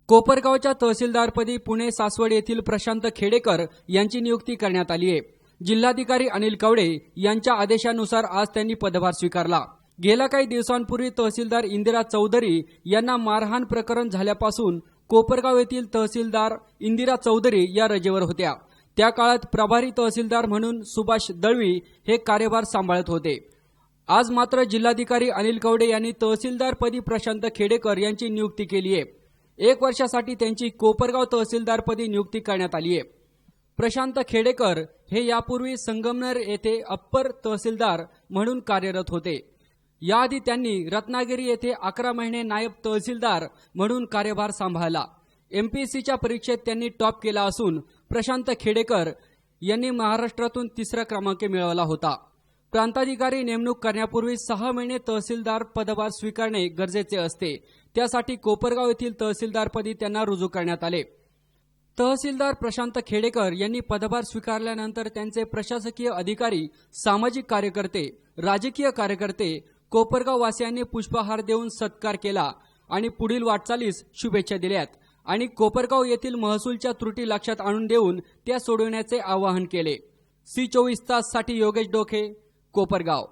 कोपरगावच्या तहसीलदारपदी पुणे सासवड येथील प्रशांत खेडेकर यांची नियुक्ती करण्यात आली आहे। जिल्हाधिकारी अनिल कवडे यांच्या आदेशानुसार आज त्यांनी पदभार स्वीकारला। गेल्या काही दिवसांपूर्वी तहसीलदार इंदिरा चौधरी यांना मारहाण प्रकरण झाल्यापासून कोपरगाव येथील तहसीलदार इंदिरा चौधरी या रजेवर होत्या। त्या काळात प्रभारी तहसीलदार म्हणून सुभाष दळवी हे कार्यभार सांभाळत होते। आज मात्र जिल्हाधिकारी अनिल कवडे यांनी तहसीलदारपदी प्रशांत खेडेकर यांची नियुक्ती केली आहे। 1 वर्षासाठी त्यांची कोपरगाव तहसीलदारपदी नियुक्ती करण्यात आली आहे। प्रशांत खेडेकर हे यापूर्वी संगमनेर येथे अप्पर तहसीलदार म्हणून कार्यरत होते। याआधी त्यांनी रत्नागिरी येथे 11 महिने नायब तहसीलदार म्हणून कार्यभार सांभाळला। एमपीएससीच्या परीक्षेत त्यांनी टॉप केला असून प्रशांत खेडेकर यांनी महाराष्ट्रातून 3रा क्रमांक मिळवला होता। प्रांताधिकारी नेमणूक करण्यापूर्वी 6 महिने तहसीलदार पदभार स्वीकारणे गरजेचे असते। त्यासाठी कोपरगाव येथील तहसीलदारपदी त्यांना रुजू करण्यात आले। तहसीलदार प्रशांत खेडेकर यांनी पदभार स्वीकारल्यानंतर त्यांचे प्रशासकीय अधिकारी, सामाजिक कार्यकर्ते, राजकीय कार्यकर्ते, कोपरगाव वासियांनी पुष्पहार देऊन सत्कार केला आणि पुढील वाटचालीस शुभेच्छा दिल्यात आणि कोपरगाव येथील महसूलच्या त्रुटी लक्षात आणून देऊन त्या सोडवण्याचे आवाहन केले। C24 तास साठी योगेश डोके, कोपरगाव।